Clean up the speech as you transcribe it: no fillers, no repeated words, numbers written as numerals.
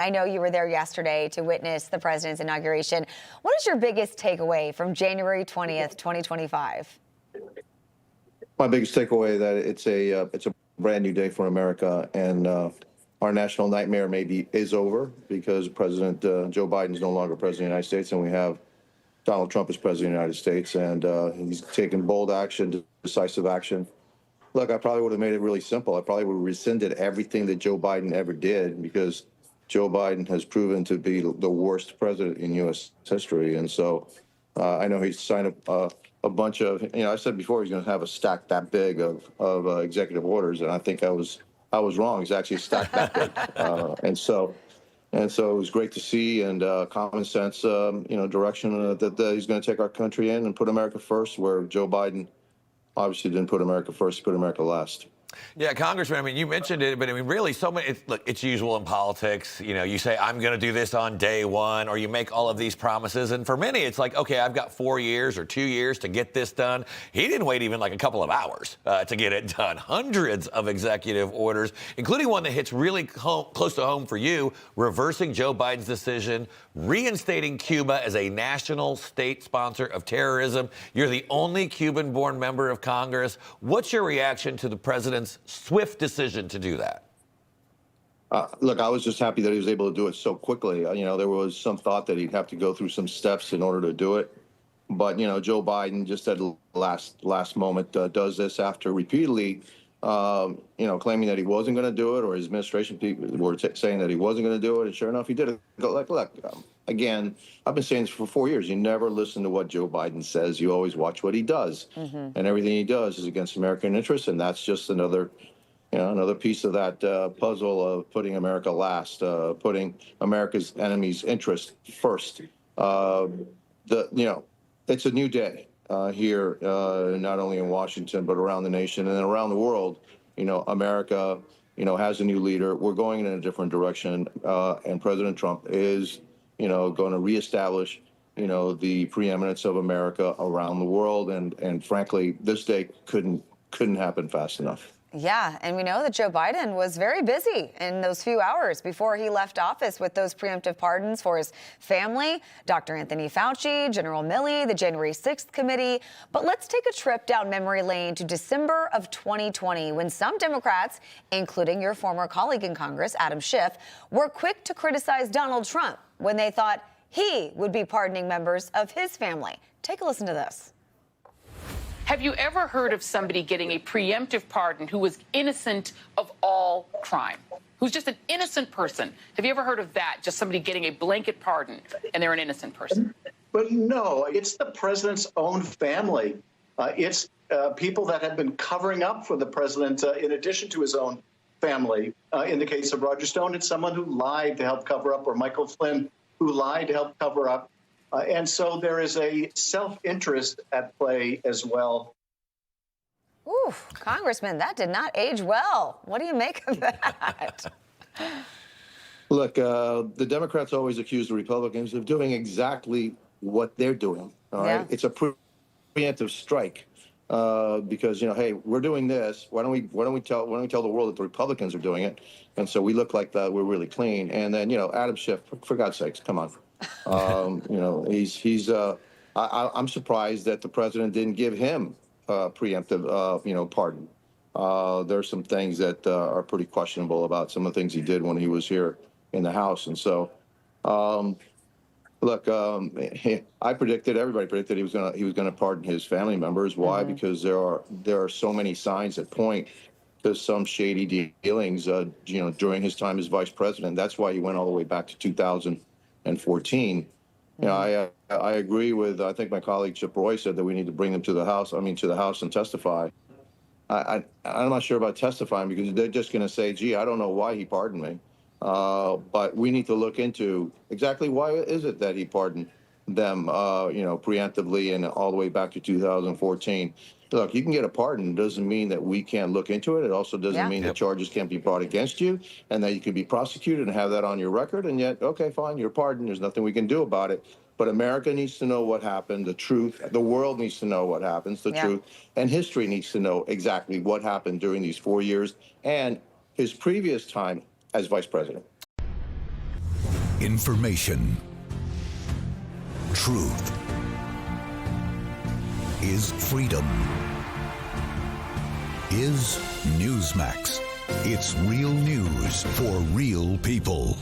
I know you were there yesterday to witness the president's inauguration. What is your biggest takeaway from January 20th, 2025? My biggest takeaway that it's a brand new day for America, and our national nightmare maybe is over because President Joe Biden is no longer president of the United States, and we have Donald Trump as president of the United States, and he's taken bold action, decisive action. Look, I probably would have made it really simple. I probably would have rescinded everything that Joe Biden ever did because Joe Biden has proven to be the worst president in U.S. history. And so I know he's signed a bunch of, I said before he's going to have a stack that big of executive orders, and I think I was wrong. He's actually stacked that big. And so it was great to see, and common sense, direction that he's going to take our country in and put America first, where Joe Biden obviously didn't put America first, he put America last. Yeah, Congressman, I mean, you mentioned it, but I mean, really, so many, look, it's usual in politics. You say, I'm going to do this on day one, or you make all of these promises. And for many, it's like, okay, I've got 4 years or 2 years to get this done. He didn't wait even like a couple of hours to get it done. Hundreds of executive orders, including one that hits really close to home for you, reversing Joe Biden's decision, reinstating Cuba as a national state sponsor of terrorism. You're the only Cuban-born member of Congress. What's your reaction to the president's swift decision to do that? Look, I was just happy that he was able to do it so quickly. There was some thought that he'd have to go through some steps in order to do it. But, Joe Biden just at the last moment does this after repeatedly, claiming that he wasn't going to do it, or his administration people were saying that he wasn't going to do it. And sure enough, he did it. Look, again, I've been saying this for 4 years. You never listen to what Joe Biden says. You always watch what he does. Mm-hmm. And everything he does is against American interests. And that's just another piece of that puzzle of putting America last, putting America's enemies' interest first. It's a new day here, not only in Washington, but around the nation and around the world. America, has a new leader. We're going in a different direction. And President Trump is, going to reestablish, the preeminence of America around the world. And frankly, this day couldn't happen fast enough. Yeah, and we know that Joe Biden was very busy in those few hours before he left office with those preemptive pardons for his family, Dr. Anthony Fauci, General Milley, the January 6th committee. But let's take a trip down memory lane to December of 2020, when some Democrats, including your former colleague in Congress, Adam Schiff, were quick to criticize Donald Trump when they thought he would be pardoning members of his family. Take a listen to this. Have you ever heard of somebody getting a preemptive pardon who was innocent of all crime? Who's just an innocent person? Have you ever heard of that? Just somebody getting a blanket pardon and they're an innocent person? But no, it's the president's own family. It's people that have been covering up for the president in addition to his own family. In the case of Roger Stone, it's someone who lied to help cover up, or Michael Flynn, who lied to help cover up. And so there is a self-interest at play as well. Ooh, Congressman, that did not age well. What do you make of that? Look, the Democrats always accuse the Republicans of doing exactly what they're doing. All right, it's a preemptive strike because hey, we're doing this. Why don't we tell the world that the Republicans are doing it? And so we look like we're really clean. And then Adam Schiff, for God's sakes, come on. I'm surprised that the president didn't give him preemptive, pardon. There's some things that are pretty questionable about some of the things he did when he was here in the House. And so, look, everybody predicted he was gonna pardon his family members. Why? Mm-hmm. Because there are so many signs that point to some shady dealings, during his time as vice president. That's why he went all the way back to 2014. I agree with, I think my colleague Chip Roy said that we need to bring them to the House and testify. I'm not sure about testifying because they're just going to say, gee, I don't know why he pardoned me. But we need to look into exactly why is it that he pardoned them, preemptively and all the way back to 2014. Look, you can get a pardon. It doesn't mean that we can't look into it. It also doesn't mean that charges can't be brought against you and that you can be prosecuted and have that on your record. And yet, okay, fine, you're pardoned. There's nothing we can do about it. But America needs to know what happened, the truth. The world needs to know what happens, the truth. And history needs to know exactly what happened during these 4 years and his previous time as vice president. Information. Truth is freedom. Is Newsmax. It's real news for real people.